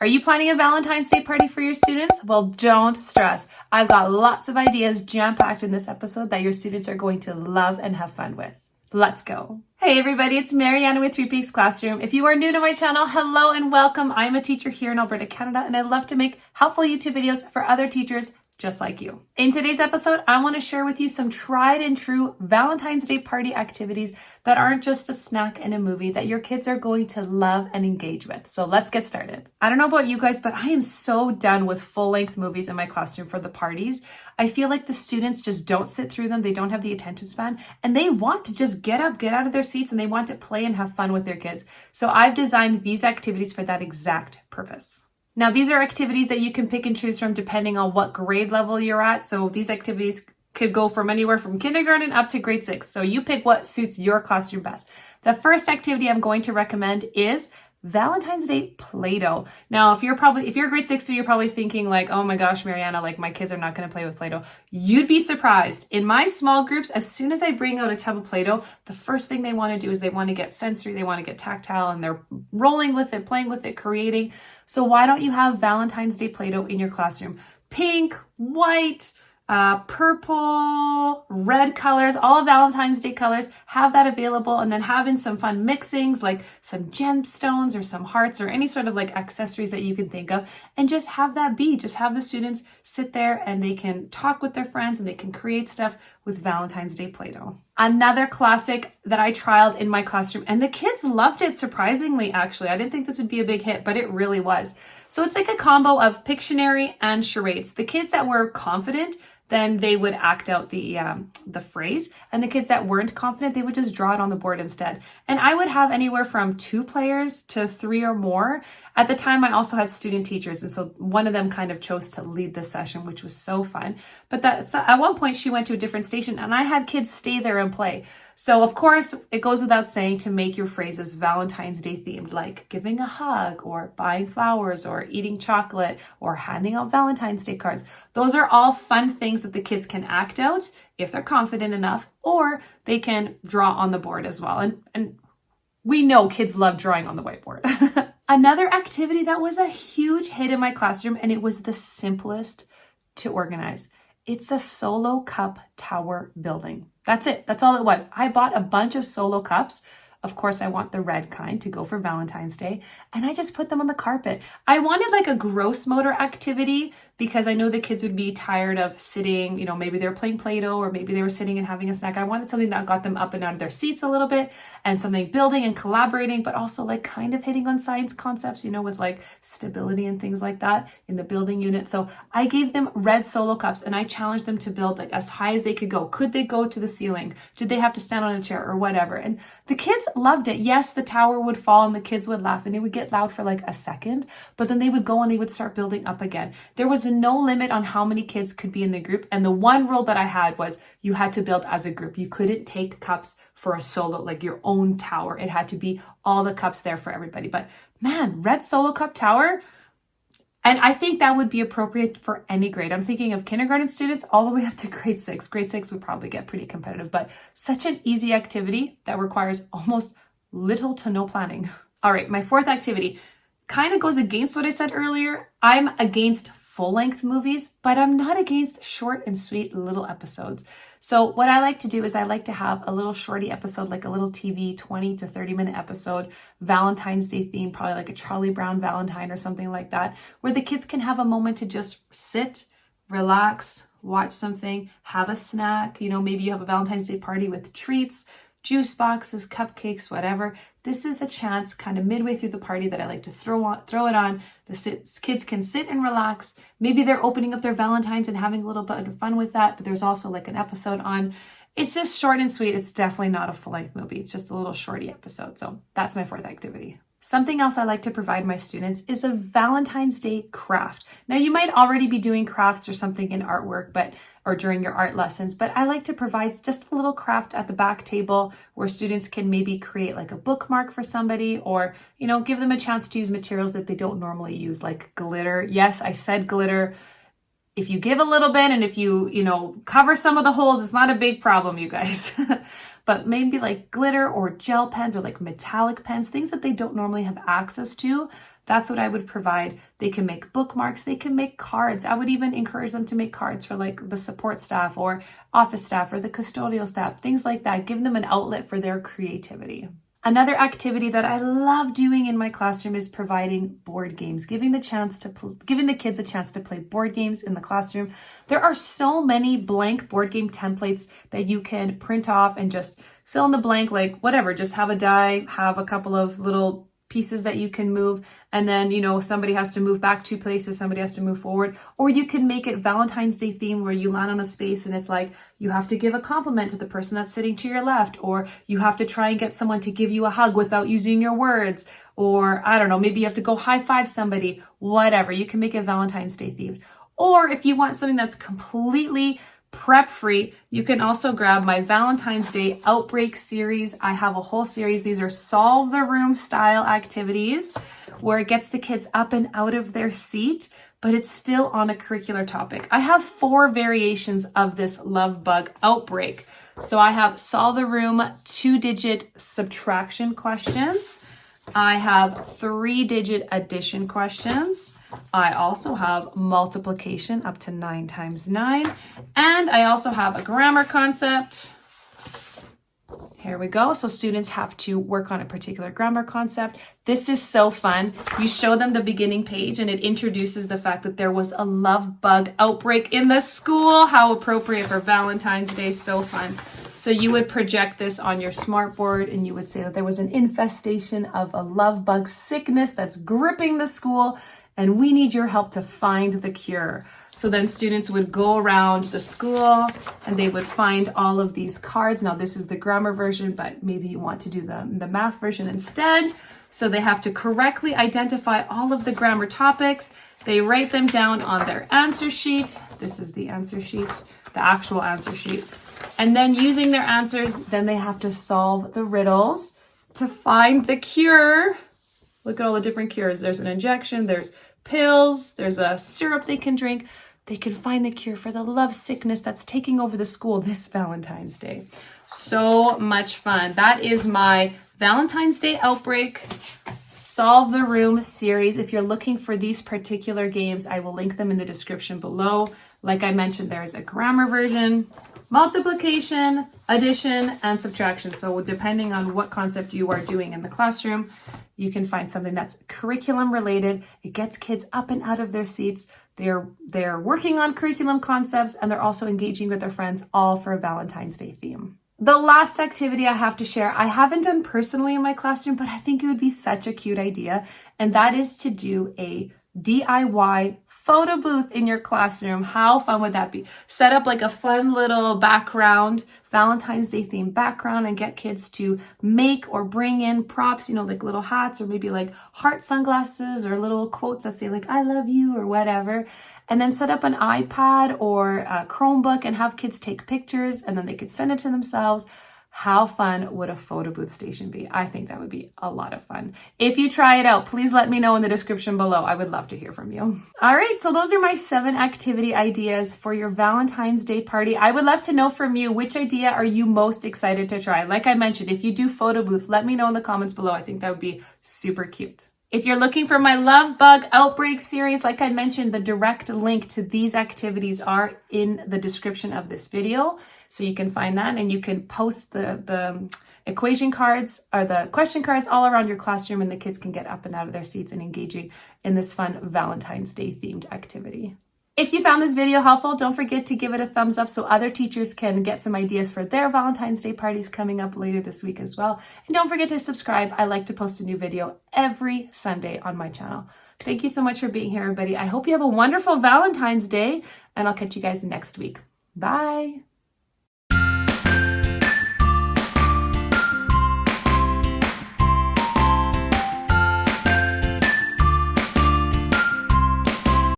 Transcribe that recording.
Are you planning a Valentine's Day party for your students? Well, don't stress. I've got lots of ideas jam-packed in this episode that your students are going to love and have fun with. Let's go. Hey everybody, it's Mariana with 3 Peaks Classroom. If you are new to my channel, hello and welcome. I'm a teacher here in Alberta, Canada, and I love to make helpful YouTube videos for other teachers just like you. In today's episode, I want to share with you some tried and true Valentine's Day party activities that aren't just a snack and a movie that your kids are going to love and engage with. So let's get started. I don't know about you guys, but I am so done with full-length movies in my classroom for the parties. I feel like the students just don't sit through them. They don't have the attention span and they want to just get up, get out of their seats, and they want to play and have fun with their kids. So I've designed these activities for that exact purpose. Now, these are activities that you can pick and choose from depending on what grade level you're at. So these activities could go from anywhere from kindergarten up to grade 6. So you pick what suits your classroom best. The first activity I'm going to recommend is Valentine's Day Play-Doh. Now, if you're grade 6, so you're probably thinking like, oh my gosh, Mariana, like my kids are not going to play with Play-Doh. You'd be surprised. In my small groups, as soon as I bring out a tub of Play-Doh, the first thing they want to do is they want to get sensory, they want to get tactile, and they're rolling with it, playing with it, creating. So why don't you have Valentine's Day Play-Doh in your classroom? Pink, white, purple, red colors, all of Valentine's Day colors, have that available, and then having some fun mixings like some gemstones or some hearts or any sort of like accessories that you can think of, and just have that be. Just have the students sit there and they can talk with their friends and they can create stuff with Valentine's Day Play-Doh. Another classic that I trialed in my classroom, and the kids loved it surprisingly, actually. I didn't think this would be a big hit, but it really was. So it's like a combo of Pictionary and charades. The kids that were confident, then they would act out the phrase, and the kids that weren't confident, they would just draw it on the board instead. And I would have anywhere from 2 players to 3 or more. At the time, I also had student teachers, and so one of them kind of chose to lead the session, which was so fun. But at one point, she went to a different station, and I had kids stay there and play. So of course, it goes without saying to make your phrases Valentine's Day themed, like giving a hug or buying flowers or eating chocolate or handing out Valentine's Day cards. Those are all fun things that the kids can act out if they're confident enough, or they can draw on the board as well. And we know kids love drawing on the whiteboard. Another activity that was a huge hit in my classroom, and it was the simplest to organize. It's a solo cup tower building. That's it. That's all it was. I bought a bunch of solo cups. Of course, I want the red kind to go for Valentine's Day. And I just put them on the carpet. I wanted like a gross motor activity because I know the kids would be tired of sitting, maybe they were playing Play-Doh or maybe they were sitting and having a snack. I wanted something that got them up and out of their seats a little bit, and something building and collaborating, but also like kind of hitting on science concepts, with like stability and things like that in the building unit. So I gave them red solo cups and I challenged them to build like as high as they could go. Could they go to the ceiling? Did they have to stand on a chair or whatever? And the kids loved it. Yes, the tower would fall and the kids would laugh and it would get loud for like a second, but then they would go and they would start building up again. There was no limit on how many kids could be in the group. And the one rule that I had was you had to build as a group. You couldn't take cups for a solo, like your own tower. It had to be all the cups there for everybody. But man, red solo cup tower. And I think that would be appropriate for any grade. I'm thinking of kindergarten students all the way up to grade 6. Grade 6 would probably get pretty competitive, but such an easy activity that requires almost little to no planning. All right, my fourth activity kind of goes against what I said earlier. I'm against full-length movies, but I'm not against short and sweet little episodes. So what I like to do is I like to have a little shorty episode, like a little TV 20 to 30 minute episode, Valentine's Day theme, probably like a Charlie Brown Valentine or something like that, where the kids can have a moment to just sit, relax, watch something, have a snack. Maybe you have a Valentine's Day party with treats, juice boxes, cupcakes, whatever. This is a chance kind of midway through the party that I like to throw it on. Kids can sit and relax. Maybe they're opening up their Valentines and having a little bit of fun with that, but there's also like an episode on. It's just short and sweet. It's definitely not a full-length movie. It's just a little shorty episode. So that's my fourth activity. Something else I like to provide my students is a Valentine's Day craft. Now, you might already be doing crafts or something in artwork, or during your art lessons, but I like to provide just a little craft at the back table where students can maybe create like a bookmark for somebody, or, give them a chance to use materials that they don't normally use, like glitter. Yes, I said glitter. If you give a little bit and if you cover some of the holes, it's not a big problem, you guys. But maybe like glitter or gel pens or like metallic pens, things that they don't normally have access to, That's what I would provide. They can make bookmarks, they can make cards. I would even encourage them to make cards for like the support staff or office staff or the custodial staff, things like that. Give them an outlet for their creativity. Another activity that I love doing in my classroom is providing board games, giving the kids a chance to play board games in the classroom. There are so many blank board game templates that you can print off and just fill in the blank, like whatever, just have a die, have a couple of little pieces that you can move, and then, you know, somebody has to move back 2 places, somebody has to move forward. Or you can make it Valentine's Day theme where you land on a space and it's like you have to give a compliment to the person that's sitting to your left, or you have to try and get someone to give you a hug without using your words, or I don't know, maybe you have to go high five somebody, whatever. You can make it Valentine's Day themed. Or if you want something that's completely prep free, you can also grab my Valentine's Day Outbreak series. I have a whole series. These are solve the room style activities where it gets the kids up and out of their seat, but it's still on a curricular topic. I have 4 variations of this love bug outbreak. So I have solve the room 2-digit subtraction questions. I have 3-digit addition questions. I also have multiplication up to 9 times 9. And I also have a grammar concept. Here we go. So students have to work on a particular grammar concept. This is so fun. You show them the beginning page and it introduces the fact that there was a love bug outbreak in the school. How appropriate for Valentine's Day. So fun. So you would project this on your smartboard and you would say that there was an infestation of a love bug sickness that's gripping the school and we need your help to find the cure. So then students would go around the school and they would find all of these cards. Now this is the grammar version, but maybe you want to do the math version instead. So they have to correctly identify all of the grammar topics. They write them down on their answer sheet. This is the answer sheet, the actual answer sheet. And then using their answers, then they have to solve the riddles to find the cure. Look at all the different cures. There's an injection, there's pills, there's a syrup they can drink. They can find the cure for the love sickness that's taking over the school this Valentine's Day. So much fun. That is my Valentine's Day Outbreak Solve the Room series. If you're looking for these particular games, I will link them in the description below. Like I mentioned, there's a grammar version, multiplication, addition, and subtraction. So depending on what concept you are doing in the classroom, you can find something that's curriculum related. It gets kids up and out of their seats. They're working on curriculum concepts and they're also engaging with their friends, all for a Valentine's Day theme. The last activity I have to share, I haven't done personally in my classroom, but I think it would be such a cute idea. And that is to do a DIY photo booth in your classroom. How fun would that be? Set up like a fun little background, Valentine's Day themed background, and get kids to make or bring in props, like little hats or maybe like heart sunglasses or little quotes that say like, I love you or whatever. And then set up an iPad or a Chromebook and have kids take pictures and then they could send it to themselves. How fun would a photo booth station be? I think that would be a lot of fun. If you try it out, please let me know in the description below. I would love to hear from you. All right, so those are my 7 activity ideas for your Valentine's Day party. I would love to know from you, which idea are you most excited to try? Like I mentioned, if you do photo booth, let me know in the comments below. I think that would be super cute. If you're looking for my Love Bug Outbreak series, like I mentioned, the direct link to these activities are in the description of this video. So you can find that and you can post the equation cards or the question cards all around your classroom and the kids can get up and out of their seats and engaging in this fun Valentine's Day themed activity. If you found this video helpful, don't forget to give it a thumbs up so other teachers can get some ideas for their Valentine's Day parties coming up later this week as well. And don't forget to subscribe. I like to post a new video every Sunday on my channel. Thank you so much for being here, everybody. I hope you have a wonderful Valentine's Day and I'll catch you guys next week. Bye.